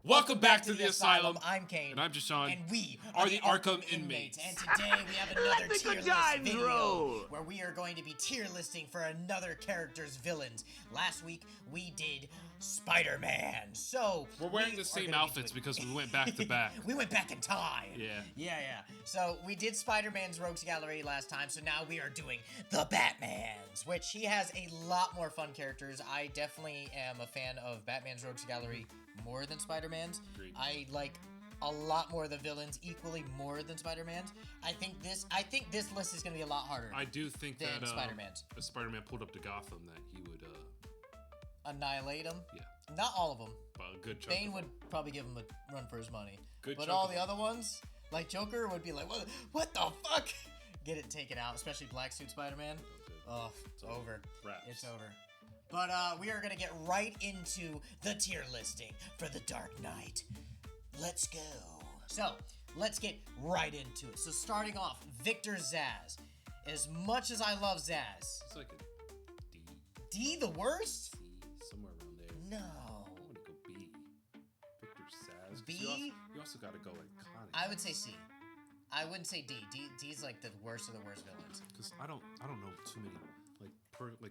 Welcome back to the Asylum. I'm KANE. And I'm JASEAN. And we are the Arkham Inmates. And today we have another tier list video where we are going to be tier listing for another character's villains. Last week we did Spider-Man. So we're wearing the same outfits because we went back to back. We went back in time. Yeah. So we did Spider-Man's Rogues Gallery last time, so now we are doing the Batman's, which he has a lot more fun characters. I definitely am a fan of Batman's Rogues Gallery more than Spider-Man's. Agreed. I like a lot more of the villains equally more than Spider-Man's. I think this list is gonna be a lot harder. I do think than that Spider-Man's. if Spider-Man pulled up to Gotham, that he would annihilate him. Yeah. Not all of them. Well, a good chunk. Bane would probably give him a run for his money. Good but chunk all of the other ones, like Joker, would be like, what the fuck? Get it taken out, especially Black Suit Spider-Man. Oh, it's over. Wraps. It's over. But we are gonna get right into the tier listing for the Dark Knight. Let's go. So let's get right into it. So starting off, Victor Zsasz. As much as I love Zsasz, It's like a D. D the worst? C, somewhere around there. No. I want to go B. Victor Zsasz. B? You also got to go iconic. I would say C. I wouldn't say D. D's like the worst of the worst villains. Because I don't know too many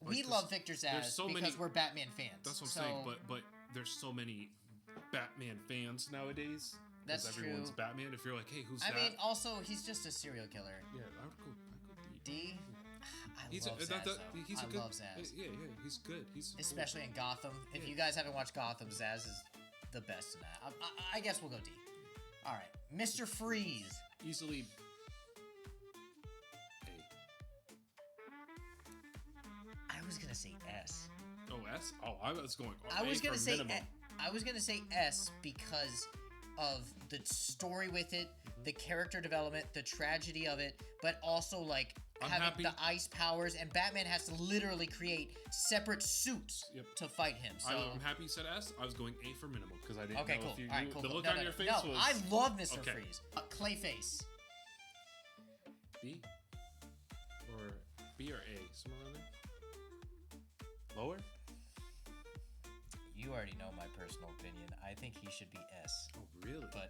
We love Victor Zsasz so because many, we're Batman fans. That's what I'm saying. But there's so many Batman fans nowadays. That's everyone's true. Batman. If you're like, hey, who's that? I mean, also he's just a serial killer. Yeah, I would go D. D. He's love Zsasz, though. I love Zsasz. Yeah, he's good. He's especially in Gotham. If you guys haven't watched Gotham, Zsasz is the best in that. I guess we'll go D. All right, Mr. Freeze. Easily A. I was gonna say S. Oh, S? Oh, I was going. I was gonna say minimum. I was gonna say S because of the story with it, the character development, the tragedy of it, but also like having the ice powers, and Batman has to literally create separate suits to fight him. So I'm happy you said S. I was going A for minimum because I didn't know cool. if you All right, knew. cool. The look No, on your face was. I love Mr. Okay. Freeze. Clayface. B or B or A, somewhere around there. Lower. You already know my personal opinion. I think he should be S. Oh, really? But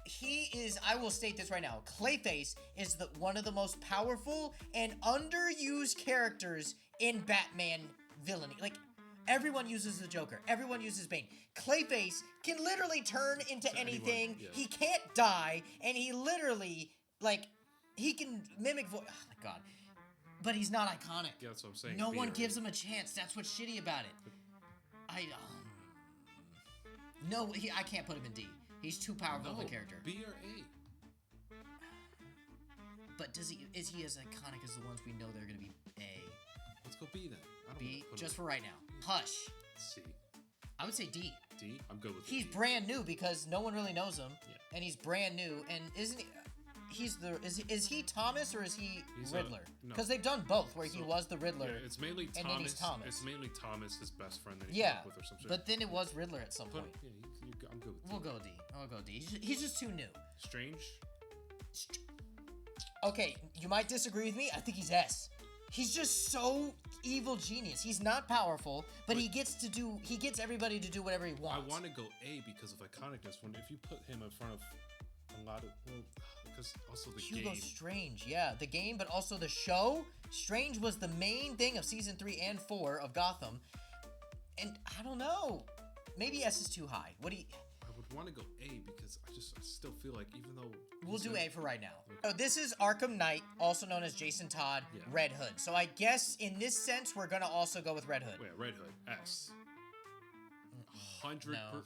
he is, I will state this right now, Clayface is one of the most powerful and underused characters in Batman villainy. Like, everyone uses the Joker. Everyone uses Bane. Clayface can literally turn into anything. Anyone, yeah. He can't die, and he literally, like, he can mimic voice. Oh, my God. But he's not iconic. Yeah, that's what I'm saying. No B one or gives A. him a chance. That's what's shitty about it. No, I can't put him in D. He's too powerful of a character. B or A. But is he as iconic as the ones we know they're gonna be A? Let's go B then. I don't B, put just him. for right now. Hush. C. I would say D. D. I'm good with He's D. brand new because no one really knows him, Yeah. and he's brand new. And isn't he? Is he Thomas or is he Riddler? No. Because they've done both, where he was the Riddler. Yeah, it's mainly Thomas. and then he's Thomas. It's mainly Thomas, his best friend that he came up with or something. But then it was Riddler at some point. Yeah, I'm good with D. We'll go D. I'll go D. He's just too new. Strange. Okay, you might disagree with me. I think he's S. He's just so evil genius. He's not powerful, but he gets everybody to do whatever he wants. I want to go A because of iconicness. If you put him in front of a lot of, because also the Hugo game. Strange, yeah, the game, but also the show. Strange was the main thing of season 3 and 4 of Gotham, and I don't know. Maybe S is too high. What do you? I would want to go A because I still feel like even though We'll do A for right now. So this is Arkham Knight, also known as Jason Todd, Red Hood. So I guess in this sense, we're gonna also go with Red Hood. Wait, Red Hood S. 100. No. What?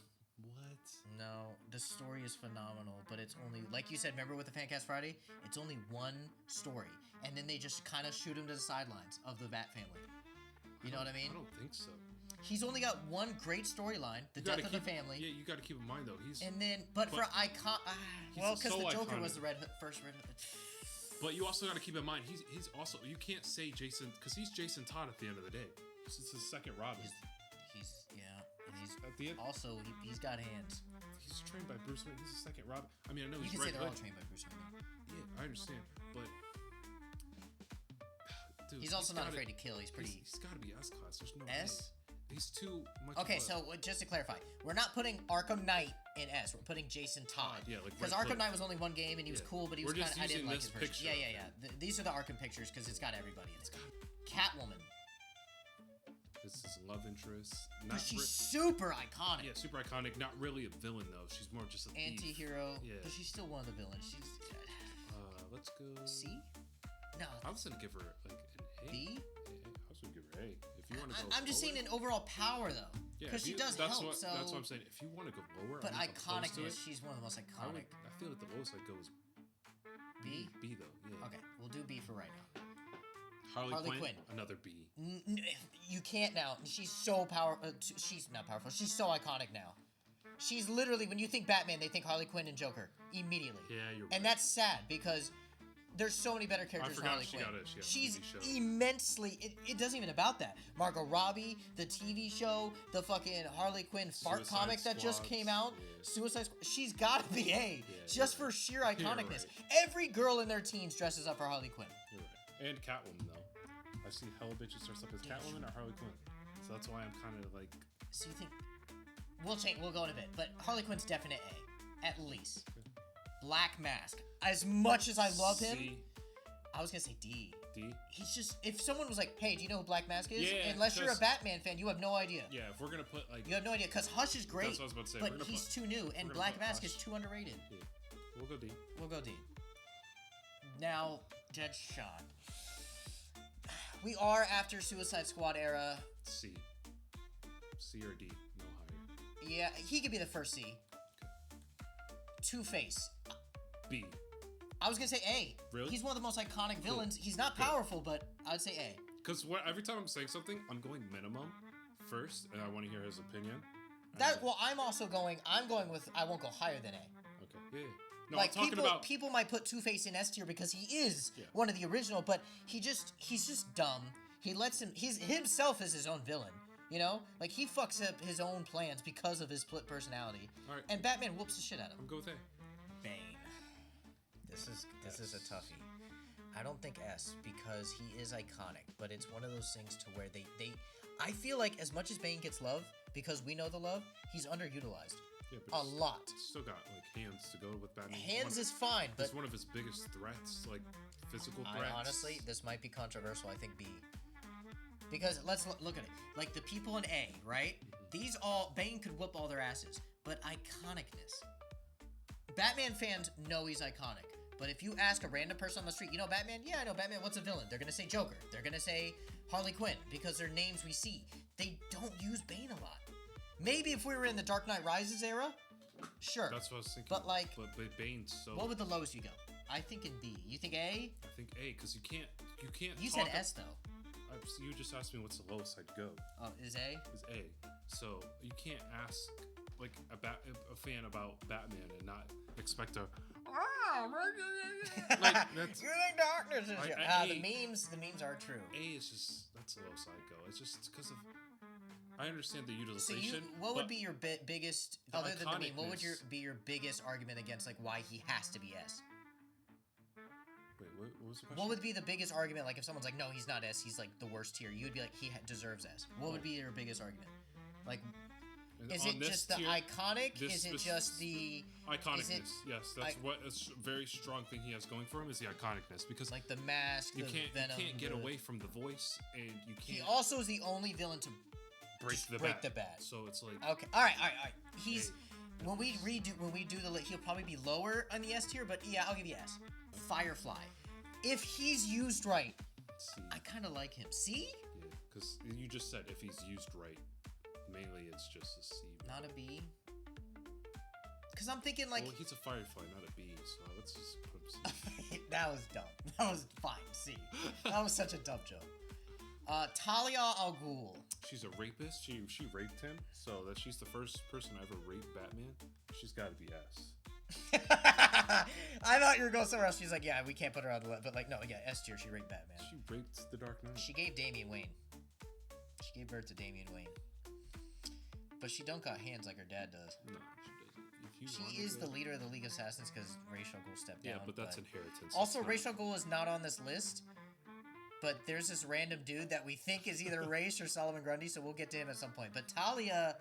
No, the story is phenomenal, but it's only, like you said, remember with the Fancast Friday? It's only one story, and then they just kind of shoot him to the sidelines of the Bat family. You know what I mean? I don't think so. He's only got one great storyline, the death of the family. Yeah, you got to keep in mind though, but for icon, well, because so the Joker iconic. was the first Red Hood. But you also got to keep in mind he's also, you can't say Jason because he's Jason Todd at the end of the day. This is his second Robin. He's and he's at the end. Also he's got hands. He's trained by Bruce Wayne. He's the second Robin. I mean, I know You he's can say Red they're all Hood. trained by Bruce Wayne. Yeah, I understand, but dude, He's also not gotta- afraid to kill. He's pretty. He's got to be S class. There's no S? way. He's too much. Okay, so just to clarify, we're not putting Arkham Knight in S. We're putting Jason Todd. Yeah, like because Arkham Knight was only one game and he was cool, but he was kind of. I didn't like his version. Picture. Yeah. These are the Arkham pictures because it's got everybody in it. Catwoman. This is love interest. But she's super iconic. Yeah, super iconic. Not really a villain though. She's more just a anti-hero. Yeah. But she's still one of the villains. She's. Let's go. C. No. I was gonna give her like an A. B. Yeah, I was gonna give her A. If you want to go. I'm just saying in overall power though. Yeah. Because she does help. So that's what I'm saying. If you want to go lower. But iconicness, she's one of the most iconic. I feel like the lowest I'd go is B. B though. Yeah. Okay, we'll do B for right now. Harley Quinn. Another B. You can't now. She's so powerful. She's not powerful. She's so iconic now. She's literally, when you think Batman, they think Harley Quinn and Joker immediately. Yeah, you're right. And that's sad because there's so many better characters than Harley Quinn. She's immensely. It doesn't even about that. Margot Robbie, the TV show, the fucking Harley Quinn fart comic that just came out, Suicide Squad. She's gotta be A, just for sheer iconicness. Right. Every girl in their teens dresses up for Harley Quinn. You're right. And Catwoman though. I've seen hella bitches dressed up as Catwoman or Harley Quinn. So that's why I'm kind of like. So you think we'll change? We'll go in a bit, but Harley Quinn's definite A, at least. Okay. Black Mask. As much as I love him, I was gonna say D. D. He's just, if someone was like, "Hey, do you know who Black Mask is?" Yeah, unless you're a Batman fan, you have no idea. Yeah, if we're gonna put like. You have no idea because Hush is great. That's what I was about to say. But he's too new, and Black Mask is too underrated. Yeah. We'll go D. We'll go D. Now, Deadshot. We are after Suicide Squad era. C. C or D, no higher. Yeah, he could be the first C. Okay. Two-Face. B. I was gonna say A. Really? He's one of the most iconic villains. He's not powerful, but I'd say A. Because every time I'm saying something, I'm going minimum first, and I want to hear his opinion. I'm also going. I'm going with. I won't go higher than A. Okay. Yeah. No, like I'm talking about people might put Two-Face in S tier because he is one of the original, but he's just dumb. He lets he's himself is his own villain. You know, like he fucks up his own plans because of his split personality. All right. And Batman whoops the shit out of him. I'm going with A. Bane. This is a toughie. I don't think S because he is iconic, but it's one of those things to where they I feel like as much as Bane gets love because we know the love, he's underutilized. Yeah, but a lot. Still got like hands to go with Batman. Hands is fine, but it's one of his biggest threats, like physical threats. Honestly, this might be controversial. I think B. Because let's look at it. Like the people in A, right? These Bane could whoop all their asses, but iconicness. Batman fans know he's iconic. But if you ask a random person on the street, you know Batman? Yeah, I know Batman. What's a villain? They're going to say Joker. They're going to say Harley Quinn because they're names we see. They don't use Bane a lot. Maybe if we were in the Dark Knight Rises era, sure. That's what I was thinking. But like, Bane's so. What would the lowest you go? I think in B. You think A? I think A because you can't. You said S though. You just asked me what's the lowest I'd go. Oh, is A? Is A. So you can't ask like a fan about Batman and not expect a. Like that's. You think darkness is the memes are true. A is just that's the lowest I'd go. It's just because of. I understand the utilization. So what would be your biggest, other than the meme, what would be your biggest argument against like why he has to be S? Wait, what was the question? What would be the biggest argument? Like if someone's like, no, he's not S, he's like the worst tier. You would be like, he deserves S. What would be your biggest argument? Like, is it just the iconic? Is it just the iconicness? Yes, that's what a very strong thing he has going for him is the iconicness because like the mask, you can't get away from the voice and you can't. He also is the only villain to break the bat. So it's like okay, all right. He's when we do the he'll probably be lower on the S tier, but yeah, I'll give you S. Firefly, if he's used right, C. I kind of like him. C? Yeah, because you just said if he's used right. Mainly, it's just a C. Not a B. Because I'm thinking like. Well, he's a Firefly, not a B. So let's just put him C. That was dumb. That was fine. C. That was such a dumb joke. Talia al Ghul. She's a rapist. She raped him. So that she's the first person to ever rape Batman. She's got to be S. I thought you were going somewhere else. She's like, yeah, we can't put her on the list. But like, no, yeah, S tier. She raped Batman. She raped the Dark Knight. She gave Damian Wayne. She gave birth to Damian Wayne. But she don't got hands like her dad does. No, she doesn't. She is the leader of the League of Assassins because Ra's al Ghul stepped down. Yeah, but that's inheritance. Also, Ra's al Ghul is not on this list. but there's this random dude that we think is either Ra's or Solomon Grundy, so we'll get to him at some point. But Talia,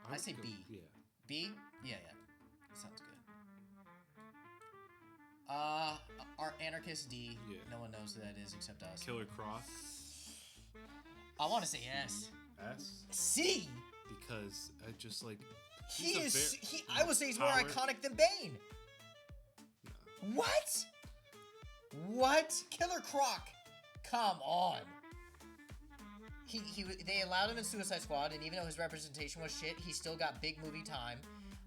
I would say go- B. Yeah. B? Yeah. Sounds good. Our Anarchist D. Yeah. No one knows who that is except us. Killer Croc. I want to say S. S. C? Because I just like. I would say he's more power- iconic than Bane. No. What? Killer Croc. Come on. They allowed him in Suicide Squad, and even though his representation was shit, he still got big movie time.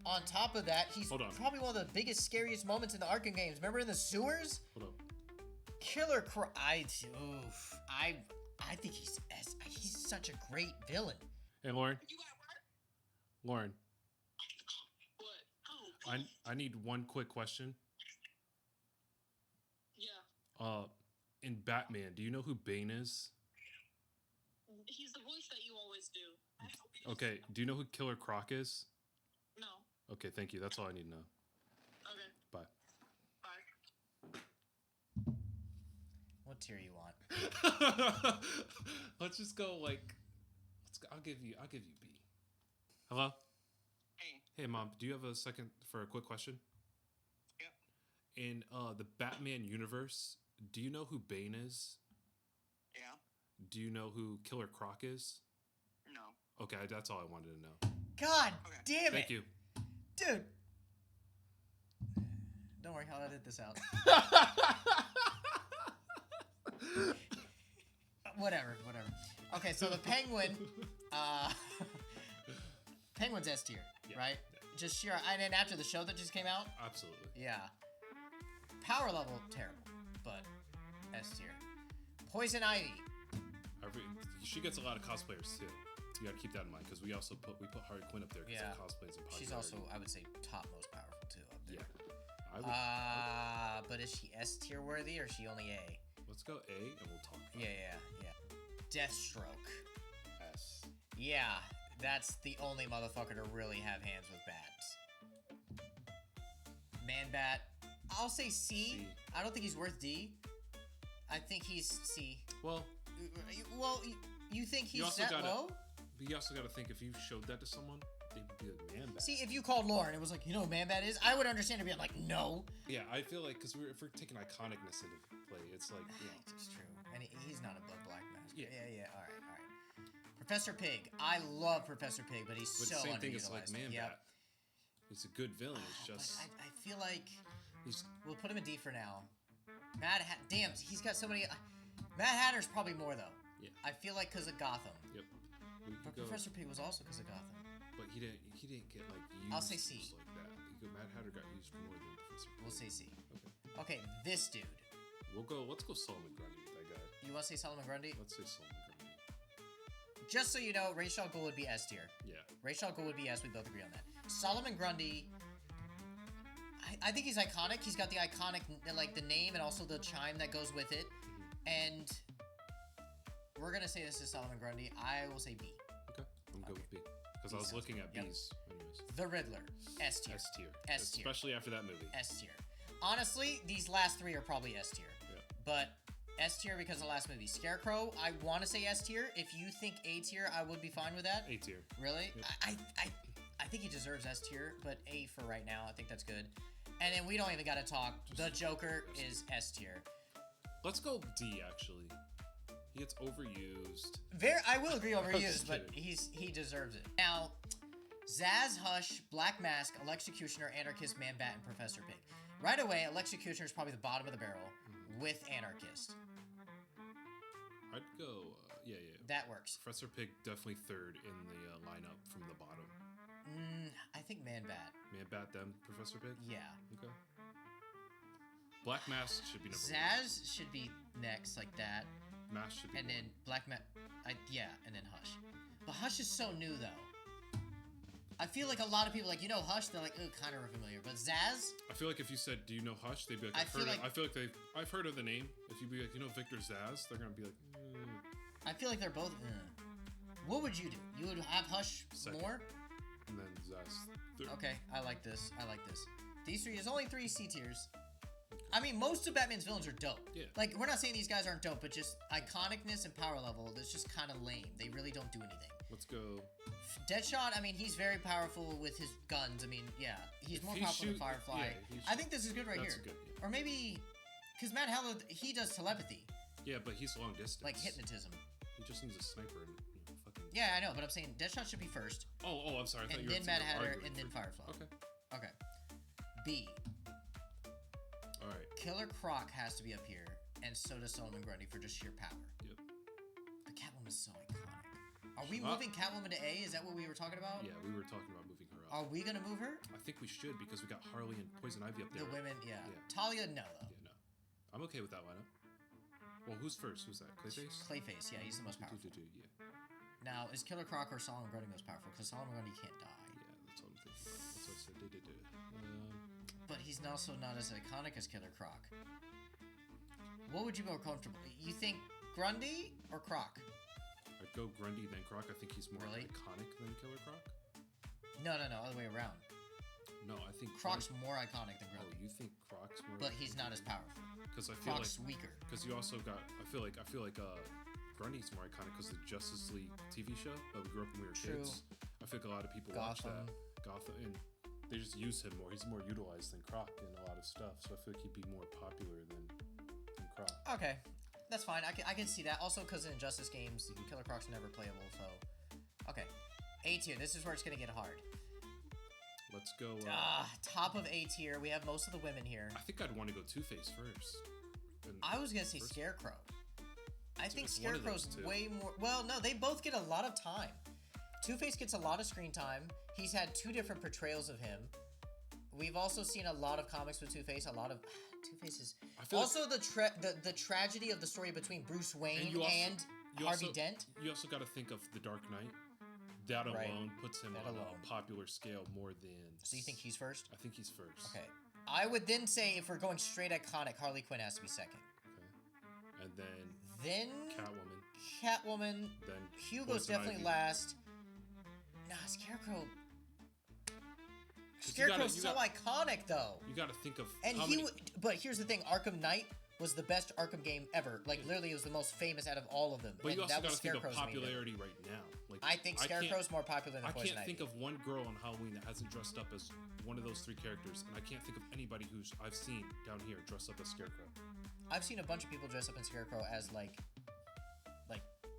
On top of that, he's Hold on. probably one of the biggest, scariest moments in the Arkham games. Remember in the sewers? Hold up. Killer Croc. I think he's such a great villain. Hey, Lauren. You got what? Lauren, What? Oh. I need one quick question. Yeah. In Batman, do you know who Bane is? He's the voice that you always do. Okay. Do you know who Killer Croc is? No. Okay. Thank you. That's all I need to know. Okay. Bye. Bye. What tier you want? Let's just go like. I'll give you B. Hello. Hey. Hey, Mom. Do you have a second for a quick question? Yep. In the Batman universe, do you know who Bane is? Yeah. Do you know who Killer Croc is? No. Okay, that's all I wanted to know. God Okay. damn it. Thank you. Dude. Don't worry, I'll edit this out. Whatever. Okay, so the Penguin, Penguin's S tier, Yeah. right? Just sheer, and then after the show that just came out, Absolutely. yeah. Power level, terrible, but S tier. Poison Ivy, She gets a lot of cosplayers too. You gotta keep that in mind because we put Harley Quinn up there because Yeah. of cosplays and popularity. she's also, I would say, top most powerful too up there. Yeah. I would. But is she S tier worthy or is she only A? Let's go A and we'll talk. About Yeah. Deathstroke. S. Yeah, that's the only motherfucker to really have hands with bats. Man-Bat, I'll say C. C. I don't think he's worth D. I think he's C. Well, Well, you think You he's also that gotta- low? but you also got to think if you showed that to someone, they'd be like, man, Bat. See, if you called Lauren, it was like, you know who Man-Bat is? I would understand it being like, no. Yeah, I feel like because if we're taking iconicness into play, it's like It's true. And he's not above Black Mask. Yeah. All right. Professor Pig. I love Professor Pig, but he's but so the same underutilized. thing as like Man Yep. Bat. He's a good villain. It's But just I feel like he's we'll put him in D for now. Damn, he's got so many. Mad Hatter's probably more though. Yeah. I feel like because of Gotham. yep. We But could go, Professor Pig was also because of Gotham. but he didn't get like used. I'll say C. just like that. Mad Hatter got used more than Professor. We'll Pig. say C. Okay. Okay, this dude. Let's go Solomon Grundy with that guy. You want to say Solomon Grundy? Let's say Solomon Grundy. Just so you know, Ra's al Ghul would be S tier. Yeah. Ra's al Ghul would be S. We both agree on that. Solomon Grundy. I think he's iconic. He's got the iconic, like, the name and also the chime that goes with it. And we're going to say this is Solomon Grundy. I will say B. Okay. I'm good with B. Because B I was sounds looking good. at Yep. B's anyways. The Riddler. S tier. S tier. S tier. Especially after that movie. S tier. Honestly, these last three are probably S tier. Yeah. But S tier because of the last movie. Scarecrow, I want to say S tier. If you think A tier, I would be fine with that. A tier. Really? Yep. I think he deserves S tier, but A for right now. I think that's good. And then we don't even got to talk. The Joker is S tier. Let's go D actually. He gets overused. I will agree I'm overused, just but kidding. he deserves it. Now, Zaz, Hush, Black Mask, Electrocutioner, Anarchist, Man-Bat, and Professor Pig. Right away, Electrocutioner is probably the bottom of the barrel with Anarchist. I'd go. Yeah. That works. Professor Pig definitely third in the lineup from the bottom. I think Man-Bat. Man Bat then Professor Pig. Yeah. Okay. Black Mask should be number Zaz should be next, like that. one. Mask should be. And then Black Mask. Yeah, and then Hush. But Hush is so new, though. I feel like a lot of people, like, you know Hush? They're like, oh, kind of familiar. But Zaz? I feel like if you said, "Do you know Hush?" They'd be like, I "I've feel heard." like- I feel like I've heard of the name. If you'd be like, "You know Victor Zaz," they're gonna be like, I feel like they're both. What would you do? You would have Hush Second. more? and then Zaz third. Okay, I like this. These three, there's only 3 C tiers. I mean, most of Batman's villains are dope. Yeah. Like, we're not saying these guys aren't dope, but just iconicness and power level, that's just kind of lame. They really don't do anything. Let's go. Deadshot, I mean, he's very powerful with his guns. I mean, yeah, he's more powerful than Firefly. I think this is good right here. Good, yeah. Or maybe, because Matt Hallow, he does telepathy. Yeah, but he's long distance. Like hypnotism. He just needs a sniper and fucking. Yeah, I know, but I'm saying Deadshot should be first. Oh, I'm sorry. I thought And you were then Mad Hatter, arguing and then for- Firefly. Okay. Okay. B. All right. Killer Croc has to be up here, and so does Solomon Grundy for just sheer power. Yep. The Catwoman's so iconic. Are we moving Catwoman to A? Is that what we were talking about? Yeah, we were talking about moving her up. Are we gonna move her? I think we should because we got Harley and Poison Ivy up there. The women, yeah. Yeah. Talia, no though. Yeah, no. I'm okay with that lineup. Well, who's first? Who's that? Clayface? Clayface, yeah, he's the most powerful. Yeah. Now, is Killer Croc or Solomon Grundy most powerful? Because Solomon Grundy can't die. Yeah, that's what I'm thinking. That's what I said. But he's also not as iconic as Killer Croc. What would you be more comfortable? You think Grundy or Croc? I'd go Grundy then Croc. I think he's more Really? iconic than Killer Croc. No, other way around. No, I think Croc's more iconic than Oh, Grundy, you think Croc's more? but he's not as powerful. Because I feel Croc's like weaker. because you also got. I feel like Grundy's more iconic because the Justice League TV show that we grew up when we were True. kids. I feel like a lot of people watch Gotham. that. Gotham, and they just use him more. He's more utilized than Croc in a lot of stuff. So I feel like he'd be more popular than Croc. Okay, that's fine. I can see that. Also, because in Injustice games, Killer Croc's never playable. So, okay, A tier. This is where it's gonna get hard. Let's go. Top of A tier. We have most of the women here. I think I'd want to go Two-Face first. And I was gonna say first- Scarecrow. I think it's one of those Scarecrow's two. way more. Well, no, they both get a lot of time. Two-Face gets a lot of screen time. He's had 2 different portrayals of him. We've also seen a lot of comics with Two-Face. A lot of Two-Face is I feel also the tragedy of the story between Bruce Wayne you also- and you Harvey also- Dent. You also got to think of The Dark Knight. That Right. alone puts him That on alone. a popular scale more than. So you think he's first? I think he's first. Okay. I would then say if we're going straight iconic, Harley Quinn has to be second. Okay. And then Then Catwoman. Catwoman. Then Hugo's Poison definitely Ivy. last. Nah, Scarecrow. 'Cause you Scarecrow's so gotta- iconic though. You got to think of And how he many. would, but here's the thing: Arkham Knight was the best Arkham game ever. Like literally, it was the most famous out of all of them. But and you also that got was to think of Scarecrow's main event. popularity right now. Like I think Scarecrow's more popular than I Poison can't Ivy. think of one girl on Halloween that hasn't dressed up as one of those 3 characters, and I can't think of anybody who's I've seen down here dressed up as Scarecrow. I've seen a bunch of people dress up in Scarecrow as like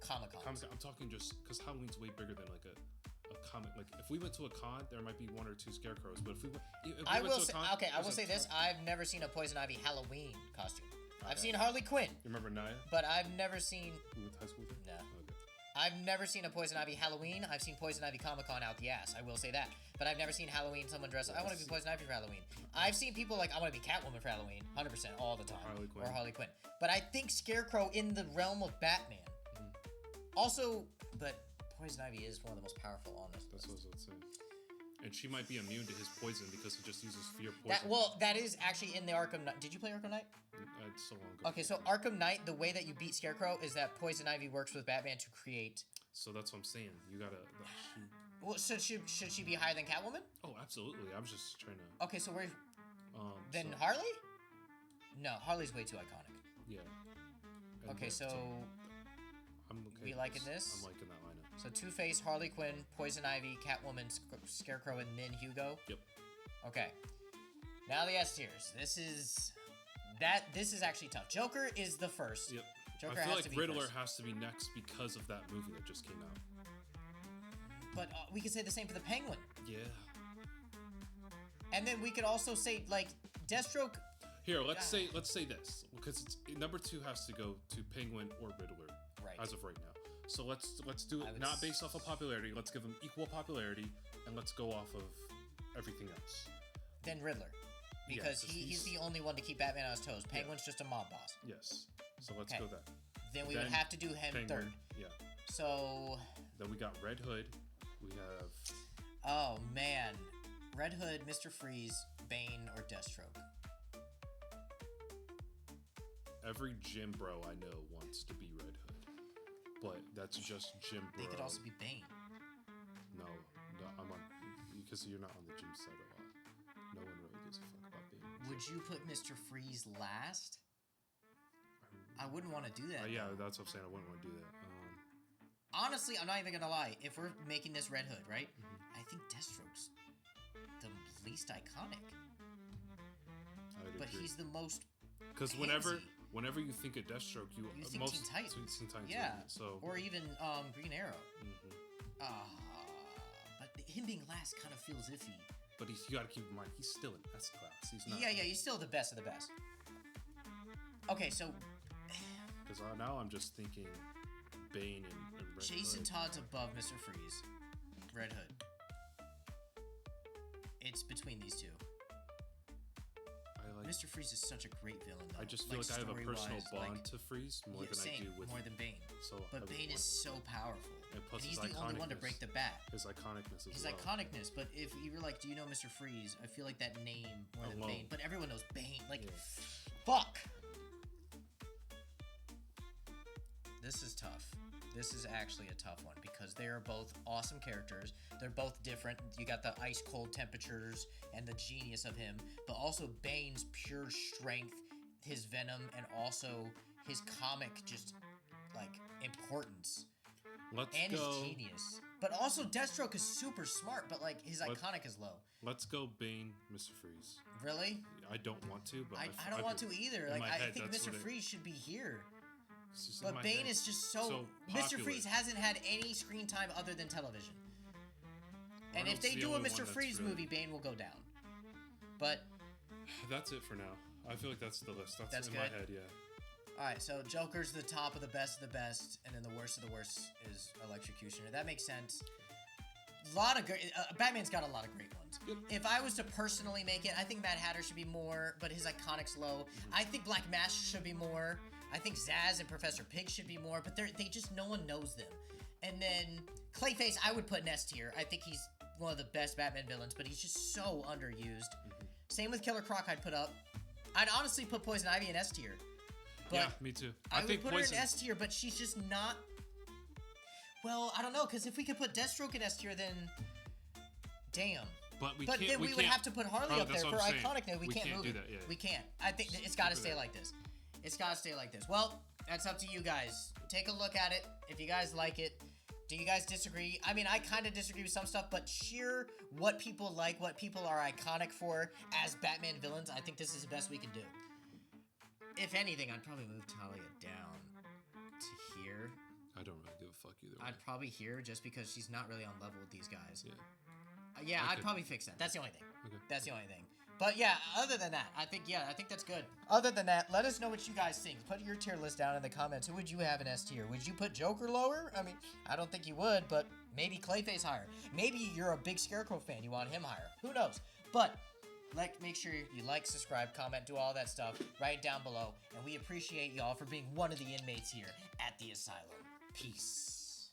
Comic Con. I'm talking just because Halloween's way bigger than like a comic. Like if we went to a con, there might be 1 or 2 Scarecrows, but if we went, I will to a say, con, okay, I there's will a say this: ton- I've never seen a Poison Ivy Halloween costume. I've Okay. seen Harley Quinn, You remember Naya? but I've never seen. We went to high school with her? No. Okay. I've never seen a Poison Ivy Halloween. I've seen Poison Ivy Comic Con out the ass. I will say that. But I've never seen Halloween someone dress up. I want to be Poison Ivy for Halloween. I've seen people like, I want to be Catwoman for Halloween. 100% all the time. Harley Quinn. Or Harley Quinn. But I think Scarecrow in the realm of Batman. Also, but Poison Ivy is one of the most powerful on this That's list. what I was saying. And she might be immune to his poison because he just uses fear poison. That is actually in the Arkham Knight. Did you play Arkham Knight? It's so long ago. Okay, so Arkham Knight, the way that you beat Scarecrow is that Poison Ivy works with Batman to create. So that's what I'm saying. You gotta. Well, should she be higher than Catwoman? Oh, absolutely. I was just trying to. Okay, so where then so- Harley? No, Harley's way too iconic. Yeah. And Okay, then- so I'm okay. we with liking this? I'm liking that lineup. so Two-Face, Harley Quinn, Poison Ivy, Catwoman, Scarecrow, and then Hugo. Yep. Okay. Now the S tiers. This is actually tough. Joker is the first. Yep. Joker I feel has like to be Riddler first. has to be next because of that movie that just came out. But we could say the same for the Penguin. Yeah. And then we could also say like Deathstroke. Here, let's say this because it's, number 2 has to go to Penguin or Riddler. Right. As of right now. So let's do I it would not based off of popularity. Let's give them equal popularity, and let's go off of everything else. Then Riddler. Yeah, Because 'cause he's the only one to keep Batman on his toes. Penguin's just a mob boss. Yes. So let's Okay. go that. Then we would have to do him Penguin. third. Yeah. So, Then we got Red Hood. We have oh man. Red Hood, Mr. Freeze, Bane, or Deathstroke. every gym bro I know wants to be Red Hood, but that's just gym bro. They could also be Bane. No, I'm on because you're not on the gym side a lot. No one really gives a fuck about Bane. Would you put Mr. Freeze last? I wouldn't want to do that. Yeah, though. that's what I'm saying. I wouldn't want to do that. Honestly, I'm not even gonna lie. If we're making this Red Hood, right? I think Deathstroke's the least iconic. I would But agree. he's the most. Because whenever you think of Deathstroke, you think most Teen Titans. Teen Titans, Yeah. So Or even Green Arrow. mhm. But him being last kind of feels iffy. But you got to keep in mind he's still an S class. He's not. Yeah, he's still the best of the best. Okay, so Because now I'm just thinking Bane and Red Jason Hood. Todd's above Mr. Freeze. Red Hood. It's between these two. I like. Mr. Freeze is such a great villain, though. I just feel like I have a personal story-wise, bond to Freeze more than same, I do with. more than Bane. So I But would Bane want is so powerful. And plus he's his the only one to iconicness. break the bat. his iconicness as His well. iconicness, but if you were like, do you know Mr. Freeze? I feel like that name more than Alone. Bane. But everyone knows Bane. Like, Yeah. fuck! This is tough. This is actually a tough one because they are both awesome characters. They're both different. You got the ice cold temperatures and the genius of him, but also Bane's pure strength, his venom, and also his comic just like importance Let's and go. his genius. But also Deathstroke is super smart, but like his What? iconic is low. Let's go Bane, Mr. Freeze. Really? I don't want to, but I don't want to either. in Like my I head, think that's Mr. what it- Freeze should be here. it's just in But my Bane head. is just so Mr. popular. Freeze hasn't had any screen time other than television. And if Arnold's they the do a only Mr. one that's Freeze really- movie, Bane will go down. But That's it for now. I feel like that's the list. That's in good. my head, yeah. alright, so Joker's the top of the best, and then the worst of the worst is Electrocutioner. That makes sense. Lot of great. Batman's got a lot of great ones. Yep. If I was to personally make it, I think Mad Hatter should be more, but his iconic's low. I think Black Mask should be more. I think Zaz and Professor Pig should be more, but they just no one knows them. And then Clayface, I would put in S tier. I think he's one of the best Batman villains, but he's just so underused. Same with Killer Croc. I'd put up. I'd honestly put Poison Ivy in S tier. But Yeah, me too. I think would put Poison. her in S tier, but she's just not. Well, I don't know, because if we could put Deathstroke in S tier, then damn. But we But can't. then we would can't- have to put Harley Harley, up there that's for what I'm saying. iconic. We can't move do it. that. Yeah. We can't. I think it's got to stay that. like this. It's got to stay like this. Well, that's up to you guys. Take a look at it. If you guys like it. Do you guys disagree? I mean, I kind of disagree with some stuff, but sheer what people like, what people are iconic for as Batman villains, I think this is the best we can do. If anything, I'd probably move Talia down to here. I don't really give a fuck either way. I'd probably here just because she's not really on level with these guys. Yeah. Yeah, I I'd could- probably fix that. That's the only thing. Okay. That's the only thing. But yeah, other than that, I think that's good. Other than that, let us know what you guys think. Put your tier list down in the comments. Who would you have in S tier? Would you put Joker lower? I mean, I don't think you would, but maybe Clayface higher. Maybe you're a big Scarecrow fan. You want him higher. Who knows? But make sure you like, subscribe, comment, do all that stuff right down below. And we appreciate y'all for being one of the inmates here at the Asylum. Peace.